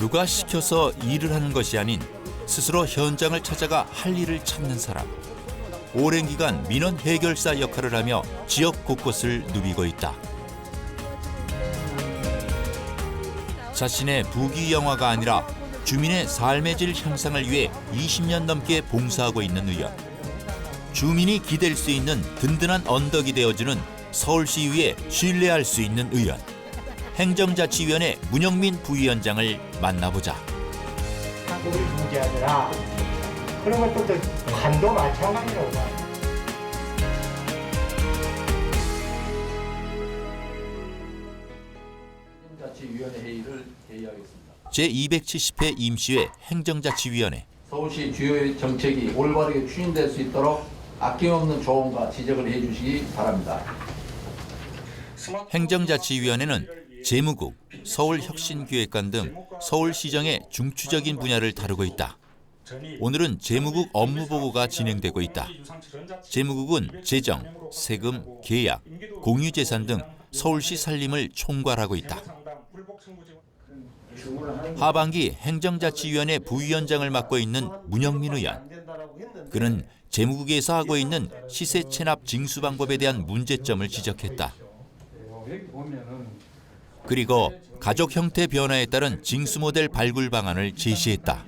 누가 시켜서 일을 하는 것이 아닌 스스로 현장을 찾아가 할 일을 찾는 사람. 오랜 기간 민원 해결사 역할을 하며 지역 곳곳을 누비고 있다. 자신의 부귀영화가 아니라 주민의 삶의 질 향상을 위해 20년 넘게 봉사하고 있는 의원. 주민이 기댈 수 있는 든든한 언덕이 되어주는 서울시의회 신뢰할 수 있는 의원. 행정자치위원회 문영민 부위원장을 만나보자. 우리 문제하더라. 그러면 또 관도 마찬가지라고 봐. 행정자치위원회 회의를 개의하겠습니다. 제270회 임시회 행정자치위원회. 서울시 주요 정책이 올바르게 추진될 수 있도록 아낌없는 조언과 지적을 해주시기 바랍니다. 행정자치위원회는 재무국, 서울혁신기획관 등 서울시정의 중추적인 분야를 다루고 있다. 오늘은 재무국 업무보고가 진행되고 있다. 재무국은 재정, 세금, 계약, 공유재산 등 서울시 살림을 총괄하고 있다. 하반기 행정자치위원회 부위원장을 맡고 있는 문영민 의원. 그는 재무국에서 하고 있는 시세 체납 징수 방법에 대한 문제점을 지적했다. 그리고 가족 형태 변화에 따른 징수 모델 발굴 방안을 제시했다.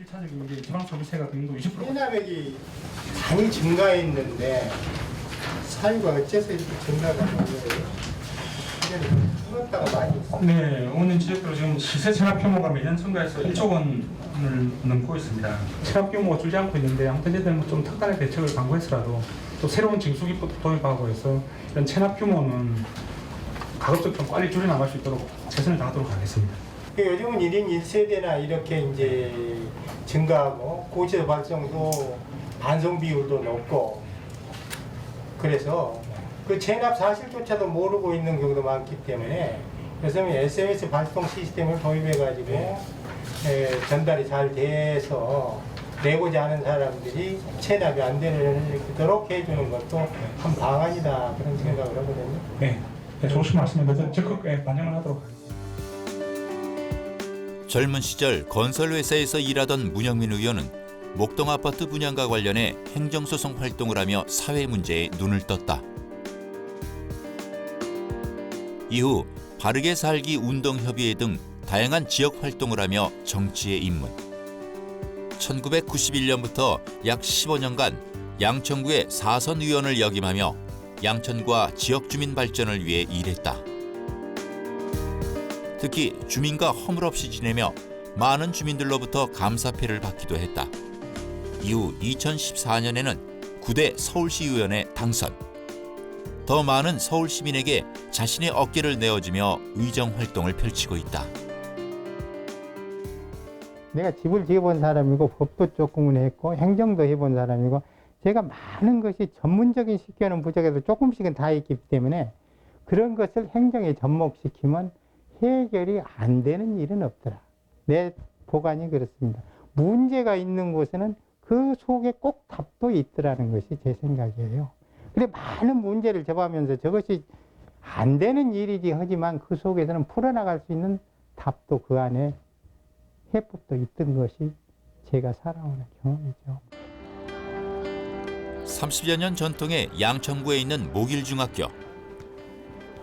체납액이 많이 증가했는데 사유가 어째서 이렇게 증가가 된 거예요? 네, 오늘 지역으로 지금 시세 체납 규모가 매년 증가해서 1조 원을 넘고 있습니다. 체납 규모가 줄지 않고 있는데 아무튼 저희들은 좀 특단의 대책을 강구해서라도 또 새로운 징수기법도 도입하고 해서 이런 체납 규모는 가급적 좀 빨리 줄여나갈 수 있도록 최선을 다하도록 하겠습니다. 요즘은 1인 1세대나 이렇게 이제 증가하고 고지서 발송도 반송 비율도 높고 그래서 그 체납 사실조차도 모르고 있는 경우도 많기 때문에 그래서 SMS 발송 시스템을 도입해가지고 전달이 잘 돼서 내고자 하는 사람들이 체납이 안 되도록 해주는 것도 한 방안이다 그런 생각을 하거든요. 네, 좋으신 말씀입니다. 적극 반영을 하도록 하겠습니다. 젊은 시절 건설회사에서 일하던 문영민 의원은 목동 아파트 분양과 관련해 행정소송 활동을 하며 사회 문제에 눈을 떴다. 이후 바르게 살기 운동협의회 등 다양한 지역 활동을 하며 정치에 입문. 1991년부터 약 15년간 양천구의 4선 의원을 역임하며 양천구와 지역 주민 발전을 위해 일했다. 특히 주민과 허물없이 지내며 많은 주민들로부터 감사패를 받기도 했다. 이후 2014년에는 9대 서울시의원에 당선. 더 많은 서울 시민에게 자신의 어깨를 내어주며 의정 활동을 펼치고 있다. 내가 집을 지어본 사람이고 법도 조금은 했고 행정도 해본 사람이고 제가 많은 것이 전문적인 식견은 부족해도 조금씩은 다 있기 때문에 그런 것을 행정에 접목시키면 해결이 안 되는 일은 없더라. 내 보관이 그렇습니다. 문제가 있는 곳에는 그 속에 꼭 답도 있더라는 것이 제 생각이에요. 그래 많은 문제를 접하면서 저것이 안 되는 일이지 하지만 그 속에서는 풀어나갈 수 있는 답도 그 안에 해법도 있던 것이 제가 살아오는 경험이죠. 30여 년 전통의 양천구에 있는 목일중학교.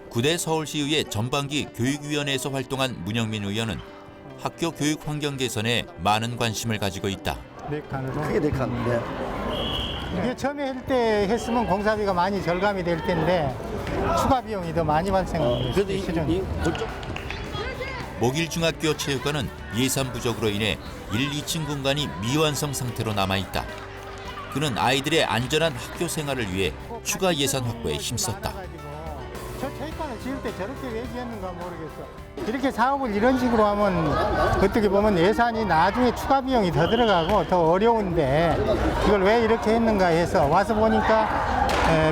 9대 서울시의회 전반기 교육위원회에서 활동한 문영민 의원은 학교 교육 환경 개선에 많은 관심을 가지고 있다. 네 칸으로. 크게 4칸. 네. 이게 처음에 할 때 했으면 공사비가 많이 절감이 될 텐데 추가 비용이 더 많이 발생합니다. 그래도 이 목일중학교 체육관은 예산 부족으로 인해 1, 2층 공간이 미완성 상태로 남아있다. 그는 아이들의 안전한 학교 생활을 위해 추가 예산 확보에 힘썼다. 저 체육관을 지을 때 저렇게 왜 지었는가 모르겠어. 이렇게 사업을 이런 식으로 하면 어떻게 보면 예산이 나중에 추가 비용이 더 들어가고 더 어려운데 이걸 왜 이렇게 했는가 해서 와서 보니까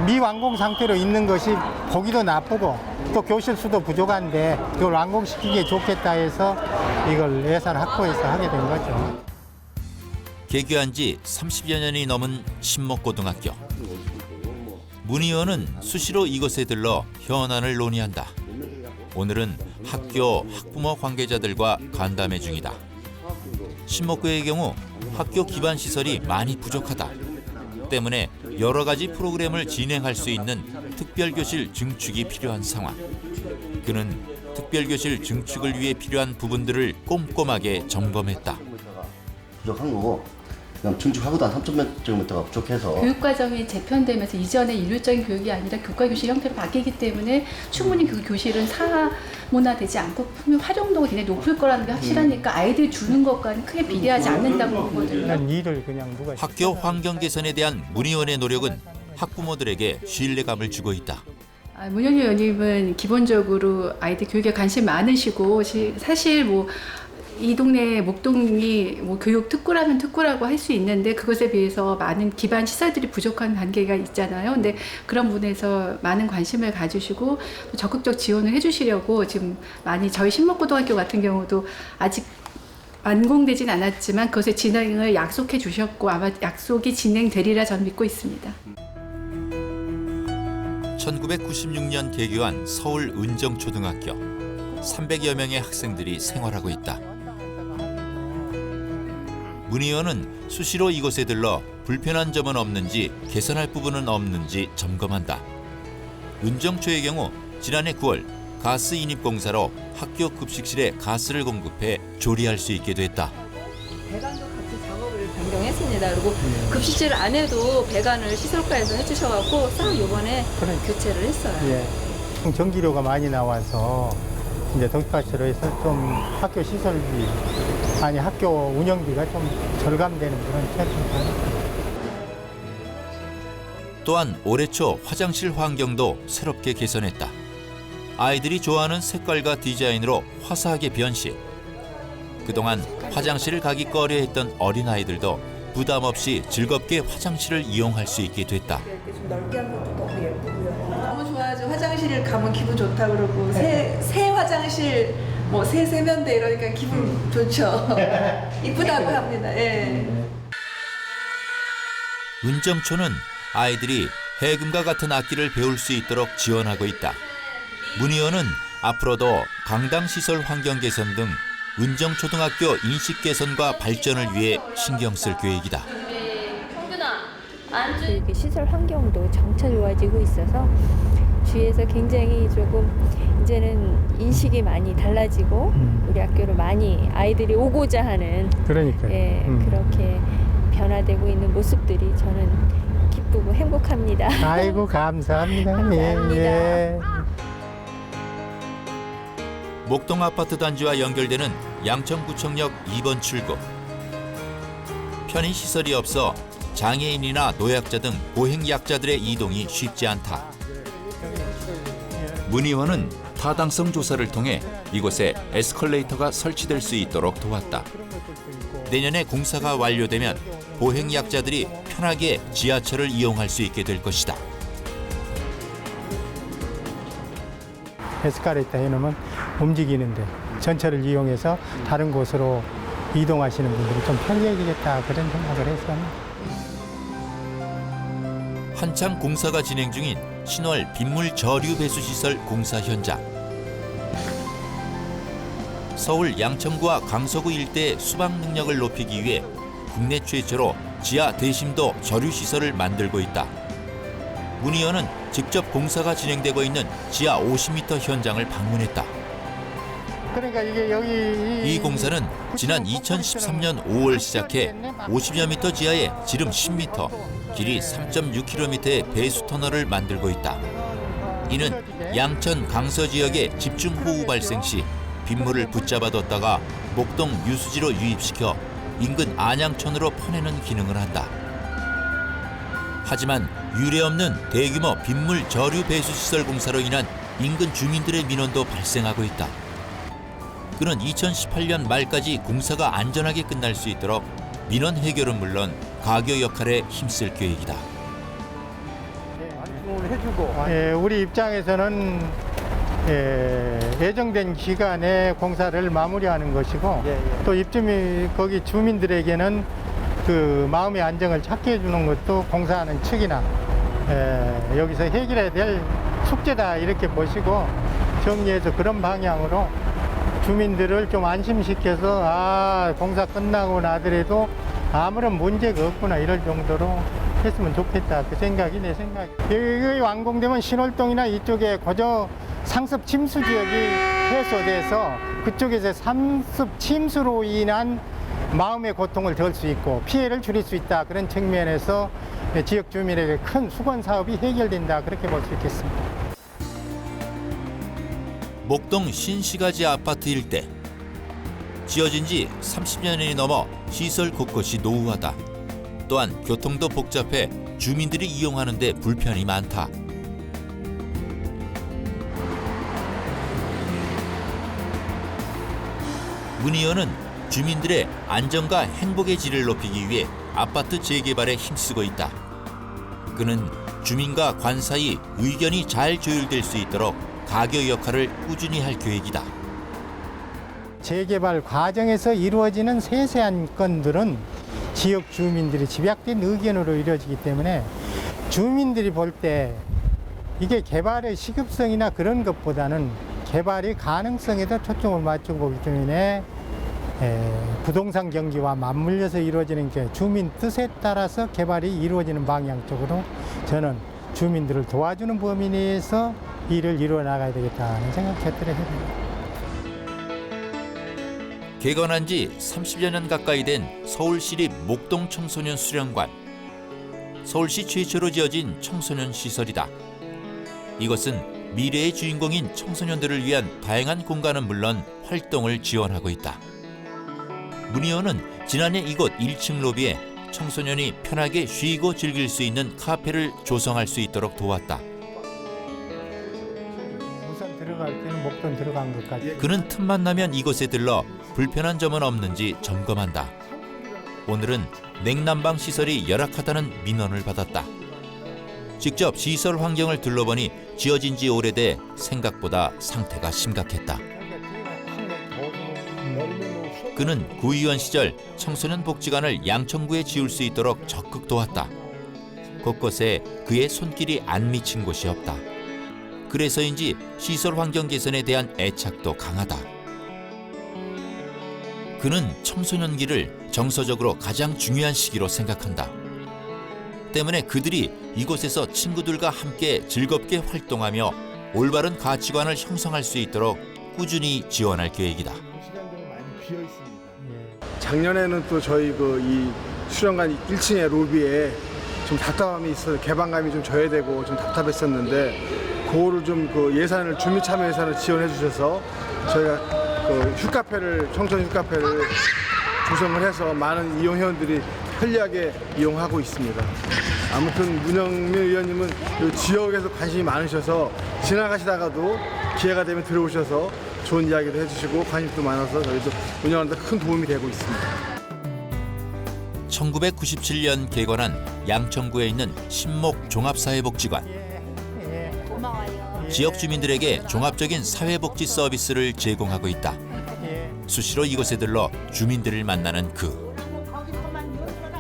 미완공 상태로 있는 것이 보기도 나쁘고 또 교실 수도 부족한데 이걸 완공시키기에 좋겠다 해서 이걸 예산 확보해서 하게 된 거죠. 개교한 지 30여 년이 넘은 신목고등학교. 문 의원은 수시로 이곳에 들러 현안을 논의한다. 오늘은 학교, 학부모 관계자들과 간담회 중이다. 신목교의 경우 학교 기반 시설이 많이 부족하다. 때문에 여러 가지 프로그램을 진행할 수 있는 특별교실 증축이 필요한 상황. 그는 특별교실 증축을 위해 필요한 부분들을 꼼꼼하게 점검했다. 부족한 거고 그냥 증축하고도 한 3,000명대가 부족해서 교육과정이 재편되면서 이전의 일률적인 교육이 아니라 교과교실 형태로 바뀌기 때문에 충분히 그 교실은 사문화되지 않고 분명 활용도가 굉장히 높을 거라는 게 확실하니까 아이들이 주는 것과는 크게 비례하지 않는다고 보거든요. 이런 일을 그냥 누가 학교 환경 개선에 대한 문의원의 노력은 학부모들에게 신뢰감을 주고 있다. 문현유 의원님은 기본적으로 아이들 교육에 관심 많으시고 사실 뭐 이 동네 목동이 뭐 교육 특구라면 특구라고 할 수 있는데 그것에 비해서 많은 기반 시설들이 부족한 단계가 있잖아요. 근데 그런 부분에서 많은 관심을 가지시고 적극적 지원을 해주시려고 지금 많이 저희 신목고등학교 같은 경우도 아직 완공되진 않았지만 그것의 진행을 약속해 주셨고 아마 약속이 진행되리라 저는 믿고 있습니다. 1996년 개교한 서울 은정초등학교. 300여 명의 학생들이 생활하고 있다. 문의원은 수시로 이곳에 들러 불편한 점은 없는지 개선할 부분은 없는지 점검한다. 은정초의 경우 지난해 9월 가스 인입 공사로 학교 급식실에 가스를 공급해 조리할 수 있게 됐다. 배관도 같이 작업을 변경했습니다. 그리고 급식실 안에도 배관을 시설과에서 해주셔갖고 싹 이번에 교체를 했어요. 예. 전기료가 많이 나와서 이제 도시가스로 해서 좀 학교 시설비 아니 학교 운영비가 좀 절감되는 그런 체험입니다. 또한 올해 초 화장실 환경도 새롭게 개선했다. 아이들이 좋아하는 색깔과 디자인으로 화사하게 변신. 그동안 화장실을 가기 꺼려했던 어린아이들도 부담 없이 즐겁게 화장실을 이용할 수 있게 됐다. 좀 넓게 한 것도 너무 예쁘고요. 너무 좋아하죠. 화장실 가면 기분 좋다 그러고 새 화장실 뭐 새 세면대 이러니까 기분 좋죠. 이쁘다고 합니다. 예. 은정초는 아이들이 해금과 같은 악기를 배울 수 있도록 지원하고 있다. 문의원은 앞으로도 강당시설 환경 개선 등 은정초등학교 인식 개선과 발전을 위해 신경 쓸 계획이다. 이렇게 시설 환경도 점차 좋아지고 있어서 주위에서 굉장히 조금 이제는 인식이 많이 달라지고 우리 학교로 많이 아이들이 오고자 하는 그러니까요. 예, 그렇게 변화되고 있는 모습들이 저는 기쁘고 행복합니다. 아이고 감사합니다. 감사합니다. 예. 목동 아파트 단지와 연결되는 양천구청역 2번 출구. 편의시설이 없어 장애인이나 노약자 등 고행약자들의 이동이 쉽지 않다. 문의원은 타당성 조사를 통해 이곳에 에스컬레이터가 설치될 수 있도록 도왔다. 내년에 공사가 완료되면 고행약자들이 편하게 지하철을 이용할 수 있게 될 것이다. 에스컬레이터 해놓으면 움직이는데 전철을 이용해서 다른 곳으로 이동하시는 분들이 좀 편리해지겠다 그런 생각을 했어요. 한창 공사가 진행 중인 신월 빗물 저류 배수 시설 공사 현장. 서울 양천구와 강서구 일대의 수방 능력을 높이기 위해 국내 최초로 지하 대심도 저류 시설을 만들고 있다. 문의원은 직접 공사가 진행되고 있는 지하 50m 현장을 방문했다. 그러니까 이게 여기 이 공사는 지난 2013년 5월 시작해 50여 미터 지하에 지름 10m, 길이 3.6km의 배수 터널을 만들고 있다. 이는 양천 강서 지역의 집중호우 발생 시 빗물을 붙잡아뒀다가 목동 유수지로 유입시켜 인근 안양천으로 퍼내는 기능을 한다. 하지만 유례없는 대규모 빗물 저류 배수 시설 공사로 인한 인근 주민들의 민원도 발생하고 있다. 그는 2018년 말까지 공사가 안전하게 끝날 수 있도록 민원 해결은 물론 가교 역할에 힘쓸 계획이다. 우리 입장에서는 예정된 기간에 공사를 마무리하는 것이고 또 입주민 거기 주민들에게는 그 마음의 안정을 찾게 해주는 것도 공사하는 측이나 여기서 해결해야 될 숙제다 이렇게 보시고 정리해서 그런 방향으로 주민들을 좀 안심시켜서 공사 끝나고 나더라도 아무런 문제가 없구나 이럴 정도로 했으면 좋겠다 그 생각이 내 생각이. 여기 완공되면 신월동이나 이쪽에 고저 상습 침수 지역이 해소돼서 그쪽에서 상습 침수로 인한 마음의 고통을 덜 수 있고 피해를 줄일 수 있다 그런 측면에서 지역 주민에게 큰 수건 사업이 해결된다 그렇게 볼 수 있겠습니다. 목동 신시가지 아파트 일대. 지어진 지 30년이 넘어 시설 곳곳이 노후하다. 또한 교통도 복잡해 주민들이 이용하는 데 불편이 많다. 문 의원은 주민들의 안전과 행복의 질을 높이기 위해 아파트 재개발에 힘쓰고 있다. 그는 주민과 관 사이 의견이 잘 조율될 수 있도록 가교 역할을 꾸준히 할 계획이다. 재개발 과정에서 이루어지는 세세한 건들은 지역 주민들이 집약된 의견으로 이루어지기 때문에 주민들이 볼 때 이게 개발의 시급성이나 그런 것보다는 개발의 가능성에도 초점을 맞추고 보기 때문에 부동산 경기와 맞물려서 이루어지는 게 주민 뜻에 따라서 개발이 이루어지는 방향 쪽으로 저는 주민들을 도와주는 범위 내에서 일을 이루어 나가야 되겠다는 생각을 곁들여 해봅니다. 개관한 지 30여 년 가까이 된 서울시립 목동 청소년 수련관. 서울시 최초로 지어진 청소년 시설이다. 이것은 미래의 주인공인 청소년들을 위한 다양한 공간은 물론 활동을 지원하고 있다. 문 의원은 지난해 이곳 1층 로비에 청소년이 편하게 쉬고 즐길 수 있는 카페를 조성할 수 있도록 도왔다. 우선 들어갈 때는 목돈 들어간 것까지. 그는 틈만 나면 이곳에 들러 불편한 점은 없는지 점검한다. 오늘은 냉난방 시설이 열악하다는 민원을 받았다. 직접 시설 환경을 둘러보니 지어진 지 오래돼 생각보다 상태가 심각했다. 그는 구의원 시절 청소년 복지관을 양천구에 지을 수 있도록 적극 도왔다. 곳곳에 그의 손길이 안 미친 곳이 없다. 그래서인지 시설 환경 개선에 대한 애착도 강하다. 그는 청소년기를 정서적으로 가장 중요한 시기로 생각한다. 때문에 그들이 이곳에서 친구들과 함께 즐겁게 활동하며 올바른 가치관을 형성할 수 있도록 꾸준히 지원할 계획이다. 작년에는 또 저희 이 수련관 1층의 로비에 좀 답답함이 있어서 개방감이 좀 저해되고 좀 답답했었는데 그거를 좀 예산을 주민 참여 예산을 지원해 주셔서 저희가 청소년 휴카페를 구성을 해서 많은 이용 회원들이 편리하게 이용하고 있습니다. 아무튼 문영민 의원님은 이 지역에서 관심이 많으셔서 지나가시다가도 기회가 되면 들어오셔서 좋은 이야기도 해주시고 관심도 많아서 저희도 운영하는 데 큰 도움이 되고 있습니다. 1997년 개관한 양천구에 있는 신목 종합사회복지관. 지역 주민들에게 종합적인 사회복지 서비스를 제공하고 있다. 수시로 이곳에 들러 주민들을 만나는 그.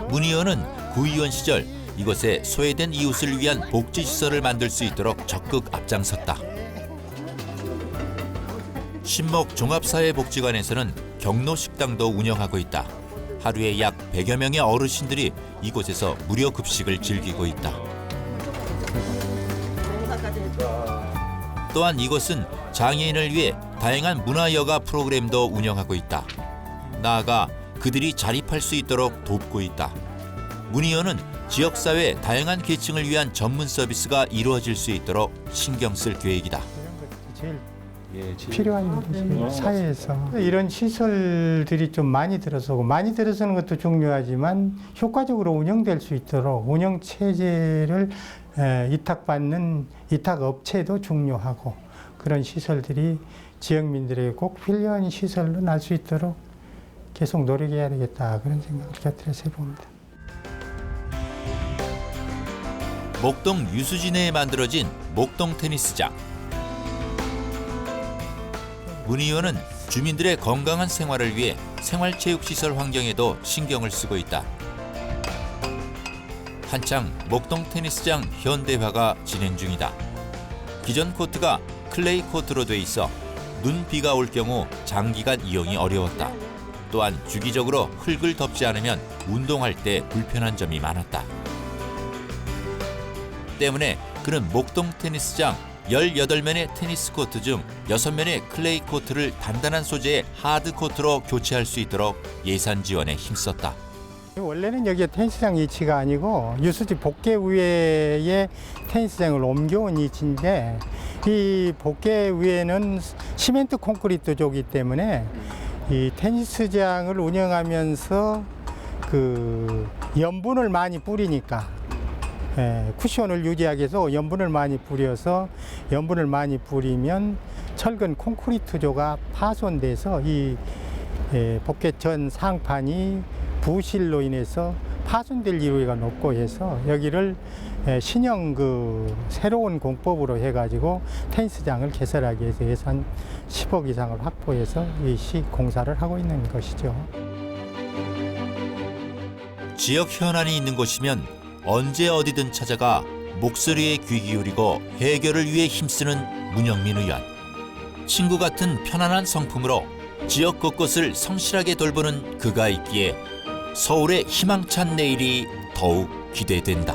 문 의원은 구의원 시절 이곳에 소외된 이웃을 위한 복지시설을 만들 수 있도록 적극 앞장섰다. 신목 종합사회복지관에서는 경로식당도 운영하고 있다. 하루에 약 100여 명의 어르신들이 이곳에서 무료 급식을 즐기고 있다. 또한 이곳은 장애인을 위해 다양한 문화여가 프로그램도 운영하고 있다. 나아가 그들이 자립할 수 있도록 돕고 있다. 문 의원은 지역사회 다양한 계층을 위한 전문 서비스가 이루어질 수 있도록 신경 쓸 계획이다. 제일 필요한 것이 사회에서 이런 시설들이 좀 많이 들어서고 많이 들어서는 것도 중요하지만 효과적으로 운영될 수 있도록 운영 체제를 위탁받는 위탁 업체도 중요하고 그런 시설들이 지역민들에게 꼭 필요한 시설로 날 수 있도록 계속 노력해야 되겠다 그런 생각을 곁들여서 해봅니다. 목동 유수지내에 만들어진 목동 테니스장. 문 의원은 주민들의 건강한 생활을 위해 생활체육시설 환경에도 신경을 쓰고 있다. 한창 목동 테니스장 현대화가 진행 중이다. 기존 코트가 클레이 코트로 돼 있어 눈비가 올 경우 장기간 이용이 어려웠다. 또한 주기적으로 흙을 덮지 않으면 운동할 때 불편한 점이 많았다. 때문에 그는 목동 테니스장 18면의 테니스 코트 중 6면의 클레이 코트를 단단한 소재의 하드 코트로 교체할 수 있도록 예산 지원에 힘썼다. 원래는 여기가 테니스장 위치가 아니고 유수지 복개 위에 테니스장을 옮겨온 위치인데 이 복개 위에는 시멘트 콘크리트조기 때문에 이 테니스장을 운영하면서 그 염분을 많이 뿌리니까 쿠션을 유지하기 위해서 염분을 많이 뿌려서 염분을 많이 뿌리면 철근 콘크리트조가 파손돼서 이 복개천 상판이 부실로 인해서 파손될 이유가 높고 해서 여기를 신형 그 새로운 공법으로 해가지고 테니스장을 개설하기 위해서 예산 10억 이상을 확보해서 이 시공사를 하고 있는 것이죠. 지역 현안이 있는 곳이면 언제 어디든 찾아가 목소리에 귀 기울이고 해결을 위해 힘쓰는 문영민 의원. 친구 같은 편안한 성품으로 지역 곳곳을 성실하게 돌보는 그가 있기에 서울의 희망찬 내일이 더욱 기대된다.